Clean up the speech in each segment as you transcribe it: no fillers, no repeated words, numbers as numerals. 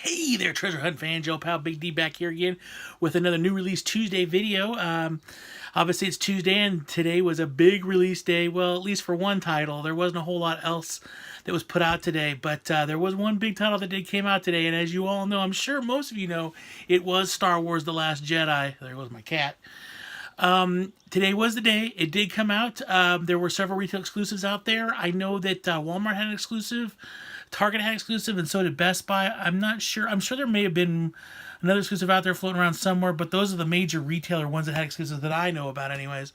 Hey there, Treasure Hunt fan, Joe Pal, Big D back here again with another new release Tuesday video. Obviously it's Tuesday and today was a big release day. Well, at least for one title. There wasn't a whole lot else that was put out today, but there was one big title that came out today, and as you all know, I'm sure most of you know, it was Star Wars: The Last Jedi. There goes my cat. Today was the day. It did come out. There were several retail exclusives out there. I know that Walmart had an exclusive, Target had exclusive, and so did Best Buy. I'm not sure. I'm sure there may have been another exclusive out there floating around somewhere, but those are the major retailer ones that had exclusives that I know about anyways.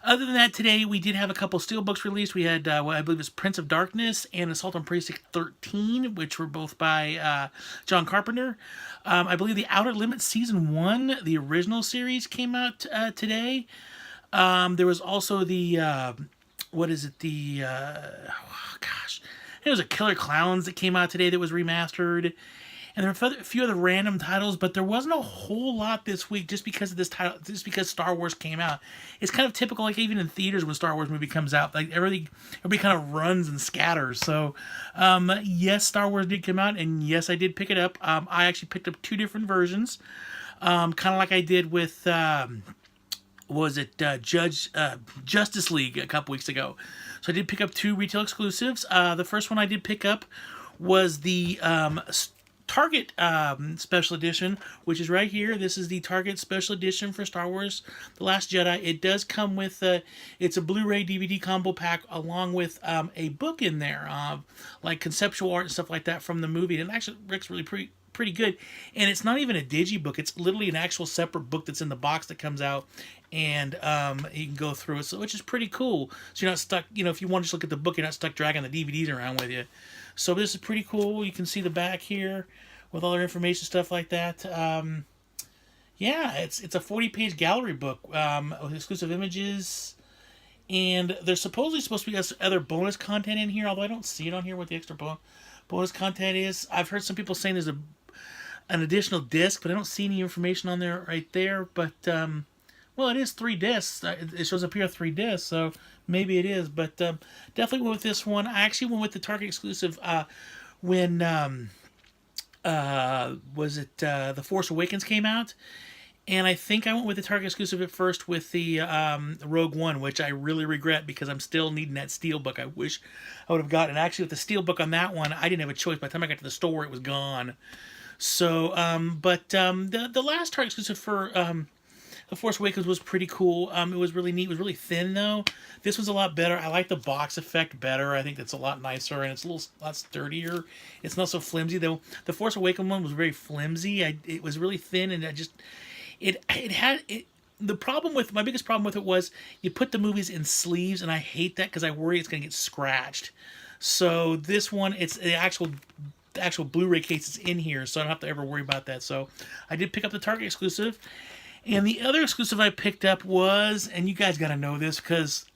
Other than that, today we did have a couple Steelbooks released. We had what I believe is Prince of Darkness and Assault on Precinct 13, which were both by John Carpenter. I believe the Outer Limits Season 1, the original series, came out today. There was also the, what is it, the, oh gosh, there was a Killer Clowns that came out today that was remastered. And there were a few other random titles, but there wasn't a whole lot this week just because of this title, just because Star Wars came out. It's kind of typical, like even in theaters when Star Wars movie comes out, like everybody kind of runs and scatters. So, yes, Star Wars did come out, and yes, I did pick it up. I actually picked up two different versions, kind of like I did with, Justice League a couple weeks ago. So I did pick up two retail exclusives. The first one I did pick up was the Target special edition, which is right here. This is the Target special edition for Star Wars: The Last Jedi. It does come with it's a Blu-ray DVD combo pack along with a book in there, like conceptual art and stuff like that from the movie. And it actually looks really pretty good. And it's not even a digibook. It's literally an actual separate book that's in the box that comes out, and you can go through it, so which is pretty cool. So you're not stuck, if you want to just look at the book, you're not stuck dragging the DVDs around with you. So this is pretty cool. You can see the back here with all their information, stuff like that. Yeah, it's a 40-page gallery book with exclusive images, and there's supposedly supposed to be other bonus content in here, although I don't see it on here what the extra bonus content is. I've heard some people saying there's an additional disc, but I don't see any information on there right there. But well, it is 3 discs. It shows up here 3 discs, so maybe it is. But definitely went with this one. I actually went with the Target exclusive when was it The Force Awakens came out, and I think I went with the Target exclusive at first with the Rogue One, which I really regret because I'm still needing that Steelbook. I wish I would have gotten it. Actually, with the Steelbook on that one, I didn't have a choice. By the time I got to the store, it was gone. So, the last Target exclusive for The Force Awakens was pretty cool. It was really neat. It was really thin, though. This was a lot better. I like the box effect better. I think that's a lot nicer, and it's a lot sturdier. It's not so flimsy, though. The Force Awakens one was very flimsy. It was really thin, and the problem with my biggest problem with it was you put the movies in sleeves, and I hate that because I worry it's going to get scratched. So this one, it's the actual Blu-ray case is in here, so I don't have to ever worry about that. So I did pick up the Target exclusive. And the other exclusive I picked up was, and you guys got to know this because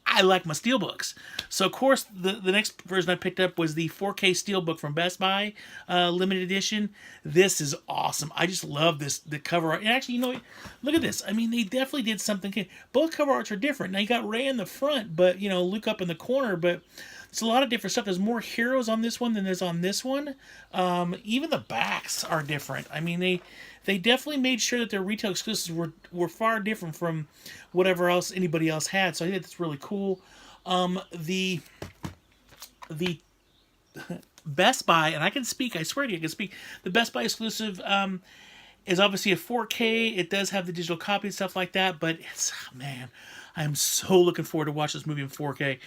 I like my Steelbooks. So, of course, the next version I picked up was the 4K Steelbook from Best Buy, limited edition. This is awesome. I just love the cover art. And actually, look at this. I mean, they definitely did something. Both cover arts are different. Now, you got Rey in the front, but, Luke up in the corner, but it's a lot of different stuff. There's more heroes on this one than there's on this one. Even the backs are different. I mean, they definitely made sure that their retail exclusives were far different from whatever else anybody else had. So I think that's really cool. The Best Buy, and I can speak, I swear to you, I can speak. The Best Buy exclusive is obviously a 4K. It does have the digital copy and stuff like that, but man, I'm so looking forward to watch this movie in 4K.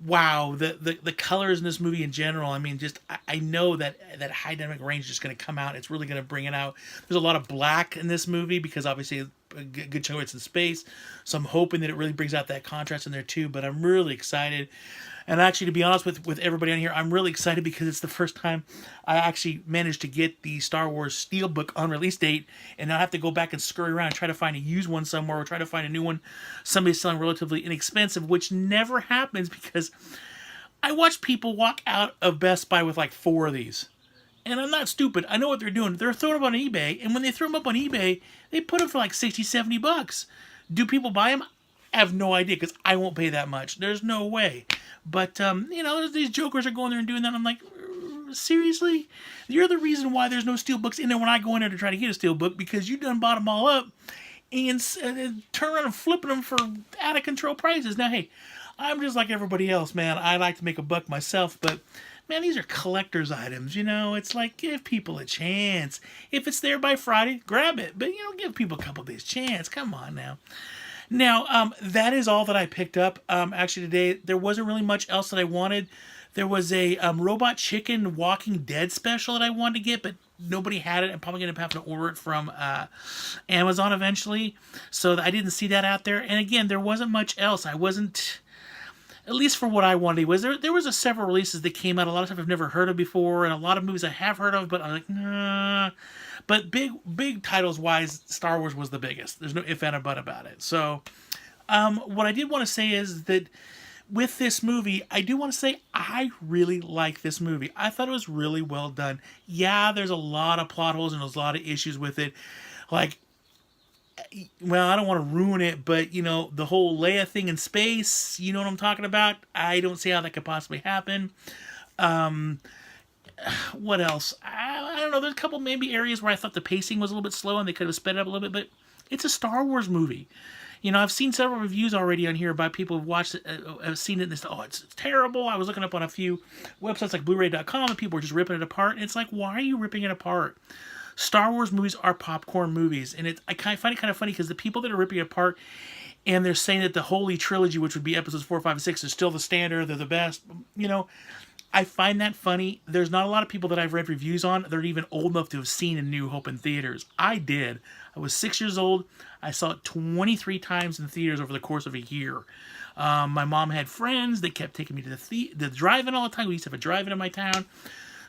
Wow, the colors in this movie in general, I mean, just I know that high dynamic range is just going to come out. It's really going to bring it out. There's a lot of black in this movie because obviously a good chunk of it's in space, so I'm hoping that it really brings out that contrast in there too. But I'm really excited, and actually, to be honest with everybody on here, I'm really excited because it's the first time I actually managed to get the Star Wars Steelbook on release date, and not have to go back and scurry around and try to find a used one somewhere or try to find a new one somebody's selling relatively inexpensive, which never happens because I watch people walk out of Best Buy with like 4 of these. And I'm not stupid. I know what they're doing. They're throwing them on eBay, and when they throw them up on eBay, they put them for like 60, 70 bucks. Do people buy them? I have no idea because I won't pay that much. There's no way. But, these jokers are going there and doing that. I'm like, seriously? You're the reason why there's no Steelbooks in there when I go in there to try to get a Steelbook, because you done bought them all up and turn around and flipping them for out of control prices. Now, hey, I'm just like everybody else, man. I like to make a buck myself, but man, these are collector's items, you know? It's like, give people a chance. If it's there by Friday, grab it. But, you know, give people a couple days chance. Come on now. Now, that is all that I picked up. Actually, today, there wasn't really much else that I wanted. There was a Robot Chicken Walking Dead special that I wanted to get, but nobody had it. I'm probably going to have to order it from Amazon eventually. So I didn't see that out there. And again, there wasn't much else. I wasn't... At least for what I wanted, was there was several releases that came out. A lot of stuff I've never heard of before, and a lot of movies I have heard of, but I'm like, nah. But big titles wise, Star Wars was the biggest. There's no if and a but about it. So, what I did want to say is that with this movie, I do want to say I really like this movie. I thought it was really well done. Yeah, there's a lot of plot holes and there's a lot of issues with it. Like, well, I don't want to ruin it, but, you know, the whole Leia thing in space, you know what I'm talking about? I don't see how that could possibly happen. What else? I don't know. There's a couple maybe areas where I thought the pacing was a little bit slow and they could have sped it up a little bit, but it's a Star Wars movie. You know, I've seen several reviews already on here by people who've watched it, have seen it, and they say, oh, it's terrible. I was looking up on a few websites like Blu-ray.com, and people were just ripping it apart. And it's like, why are you ripping it apart? Star Wars movies are popcorn movies, and I find it kind of funny because the people that are ripping it apart and they're saying that the Holy Trilogy, which would be episodes 4, 5, and 6, is still the standard, they're the best, you know, I find that funny. There's not a lot of people that I've read reviews on that are even old enough to have seen A New Hope in theaters. I did. I was 6 years old. I saw it 23 times in theaters over the course of a year. My mom had friends that kept taking me to the drive-in all the time. We used to have a drive-in in my town.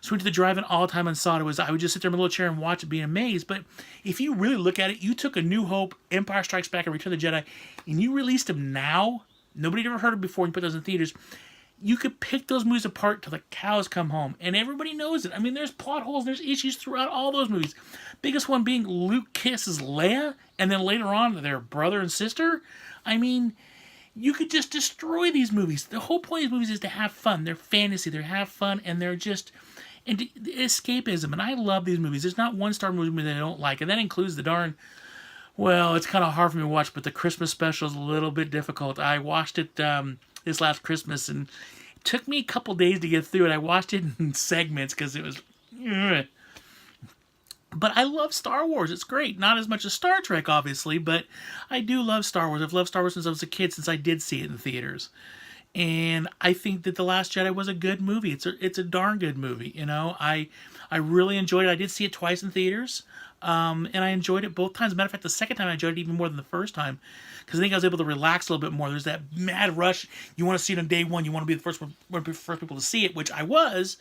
So we went to the drive-in all the time and saw it. I would just sit there in my little chair and watch it, being amazed. But if you really look at it, you took A New Hope, Empire Strikes Back, and Return of the Jedi, and you released them now. Nobody had ever heard of them before, and you put those in theaters. You could pick those movies apart till the cows come home, and everybody knows it. I mean, there's plot holes, there's issues throughout all those movies. Biggest one being Luke kisses Leia, and then later on their brother and sister. I mean, you could just destroy these movies. The whole point of these movies is to have fun. They're fantasy, they're have fun, and they're just and escapism. And I love these movies. There's not one Star Wars movie that I don't like, and that includes the darn. Well, it's kind of hard for me to watch, but the Christmas special is a little bit difficult. I watched it this last Christmas, and it took me a couple days to get through it. I watched it in segments because it was... But I love Star Wars. It's great. Not as much as Star Trek, obviously, but I do love Star Wars. I've loved Star Wars since I was a kid, since I did see it in theaters. And I think that The Last Jedi was a good movie. It's a darn good movie, you know. I really enjoyed it. I did see it twice in theaters, and I enjoyed it both times. As a matter of fact, the second time I enjoyed it even more than the first time, because I think I was able to relax a little bit more. There's that mad rush. You want to see it on day one. You want to be the first people to see it, which I was.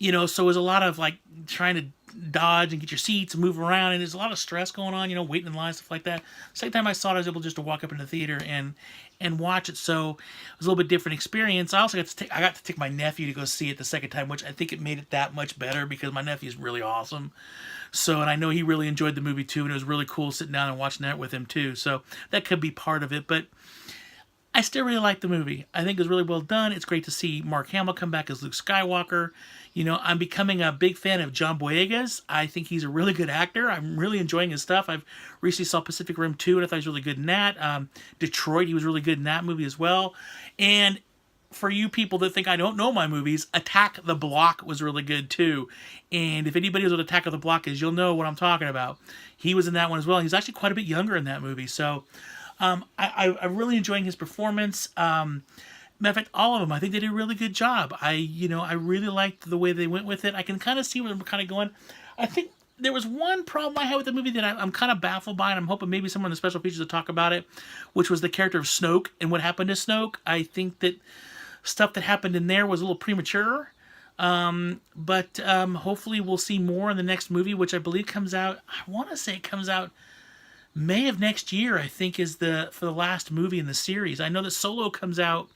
You know, so it was a lot of, like, trying to dodge and get your seats and move around, and there's a lot of stress going on, you know, waiting in line, stuff like that. Second time I saw it, I was able just to walk up into the theater and watch it, so it was a little bit different experience. I also got to take my nephew to go see it the second time, which I think it made it that much better, because my nephew's really awesome. So, and I know he really enjoyed the movie, too, and it was really cool sitting down and watching that with him, too. So that could be part of it, but I still really like the movie. I think it was really well done. It's great to see Mark Hamill come back as Luke Skywalker. You know, I'm becoming a big fan of John Boyega's. I think he's a really good actor. I'm really enjoying his stuff. I've recently saw Pacific Rim 2, and I thought he was really good in that. Detroit, he was really good in that movie as well. And for you people that think I don't know my movies, Attack the Block was really good too. And if anybody knows what Attack of the Block is, you'll know what I'm talking about. He was in that one as well. He's actually quite a bit younger in that movie. So I'm really enjoying his performance. Matter of fact, all of them, I think they did a really good job. I really liked the way they went with it. I can kind of see where they're kind of going. I think there was one problem I had with the movie that I'm kind of baffled by, and I'm hoping maybe someone in the special features will talk about it, which was the character of Snoke and what happened to Snoke. I think that stuff that happened in there was a little premature. But hopefully we'll see more in the next movie, which I believe comes out, I want to say it comes out May of next year, I think, is for the last movie in the series. I know that Solo comes out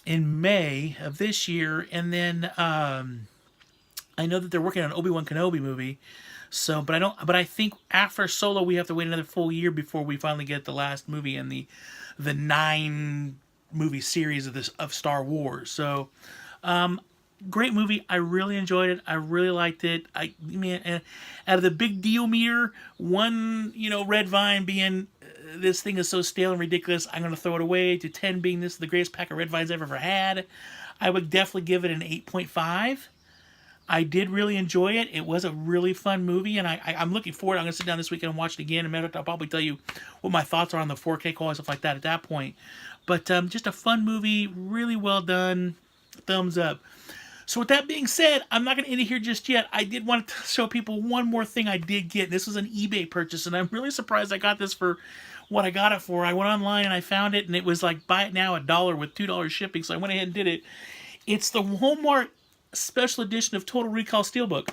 in May of this year, and then I know that they're working on an Obi-Wan Kenobi movie. So, but I think after Solo we have to wait another full year before we finally get the last movie in the 9 movie series of Star Wars. So, great movie. I really enjoyed it. I really liked it. Man, out of the big deal meter, one, red vine being this thing is so stale and ridiculous, I'm going to throw it away, to 10 being this is the greatest pack of red vines I've ever had, I would definitely give it an 8.5. I did really enjoy it. It was a really fun movie, and I'm looking forward. I'm going to sit down this weekend and watch it again. I'll probably tell you what my thoughts are on the 4K quality, stuff like that at that point. But just a fun movie, really well done. Thumbs up. So with that being said, I'm not going to end it here just yet. I did want to show people one more thing I did get. This was an eBay purchase, and I'm really surprised I got this for what I got it for. I went online and I found it, and it was like, buy it now, $1 with $2 shipping, so I went ahead and did it. It's the Walmart special edition of Total Recall Steelbook.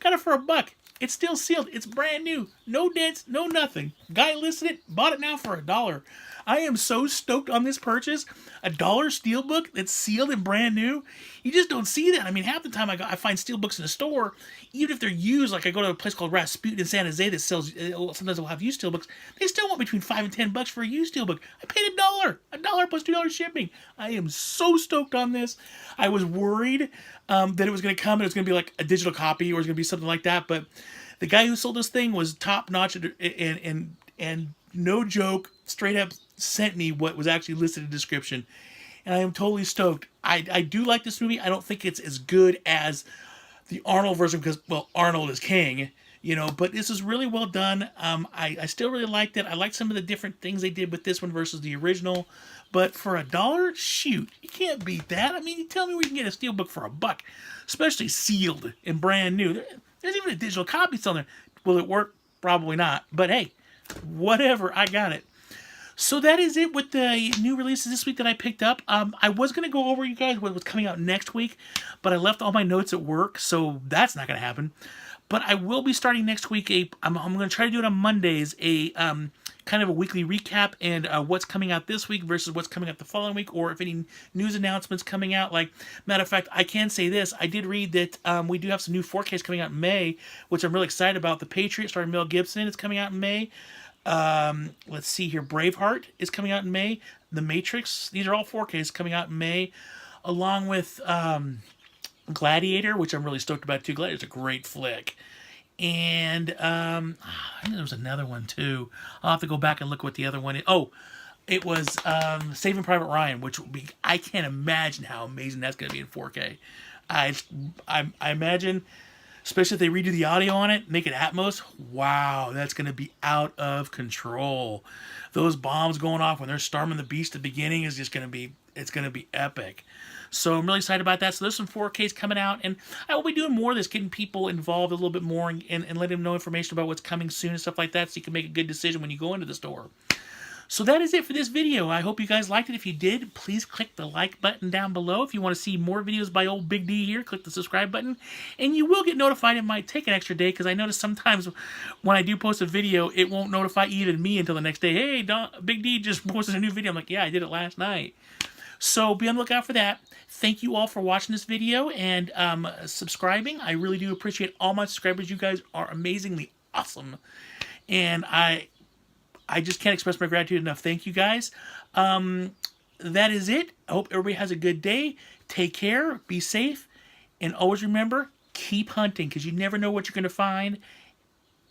Got it for $1. It's still sealed. It's brand new. No dents, no nothing. Guy listed it, bought it now for $1. I am so stoked on this purchase. $1 Steelbook that's sealed and brand new. You just don't see that. I mean, half the time I find Steelbooks in the store, even if they're used, like I go to a place called Rasputin in San Jose that sells, sometimes they'll have used Steelbooks, they still want between $5 and $10 for a used Steelbook. I paid $1. $1 plus $2 shipping. I am so stoked on this. I was worried that it was going to come and it was going to be like a digital copy or it was going to be something like that, but the guy who sold this thing was top notch and no joke, straight up sent me what was actually listed in the description. And I am totally stoked. I do like this movie. I don't think it's as good as the Arnold version because, well, Arnold is king, but this is really well done. I still really liked it. I liked some of the different things they did with this one versus the original. But for $1, shoot, you can't beat that. I mean, you tell me we can get a Steelbook for $1, especially sealed and brand new. There's even a digital copy still there. Will it work? Probably not. But hey, whatever, I got it. So that is it with the new releases this week that I picked up. I was going to go over, you guys, what was coming out next week, but I left all my notes at work, so that's not going to happen. But I will be starting next week. I'm going to try to do it on Mondays, kind of a weekly recap and what's coming out this week versus what's coming out the following week, or if any news announcements coming out. Like, matter of fact, I can say this. I did read that we do have some new 4Ks coming out in May, which I'm really excited about. The Patriot, starring Mel Gibson, is coming out in May. Let's see here. Braveheart is coming out in May. The Matrix. These are all 4Ks coming out in May, along with Gladiator, which I'm really stoked about too. Gladiator's a great flick. And I think there was another one too. I'll have to go back and look what the other one is. Oh, it was Saving Private Ryan, which will be, I can't imagine how amazing that's going to be in 4K. I imagine, especially if they redo the audio on it, make it Atmos. Wow, that's going to be out of control. Those bombs going off when they're storming the beast at the beginning is just going to be, it's going to be epic. So I'm really excited about that. So there's some 4Ks coming out, and I will be doing more of this, getting people involved a little bit more and letting them know information about what's coming soon and stuff like that, so you can make a good decision when you go into the store. So that is it for this video. I hope you guys liked it. If you did, please click the like button down below. If you want to see more videos by old Big D here, click the subscribe button. And you will get notified. It might take an extra day, because I notice sometimes when I do post a video, it won't notify even me until the next day. Hey, Big D just posted a new video. I'm like, yeah, I did it last night. So be on the lookout for that. Thank you all for watching this video and subscribing. I really do appreciate all my subscribers. You guys are amazingly awesome. And I just can't express my gratitude enough. Thank you, guys. That is it. I hope everybody has a good day. Take care. Be safe. And always remember, keep hunting, because you never know what you're going to find.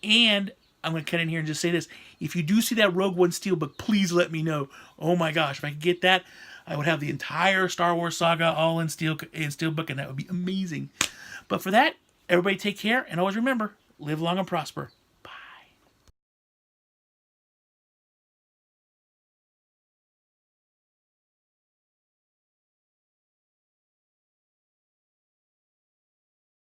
And I'm going to cut in here and just say this. If you do see that Rogue One Steelbook, please let me know. Oh my gosh, if I could get that, I would have the entire Star Wars saga all in Steelbook, and that would be amazing. But for that, everybody take care, and always remember, live long and prosper.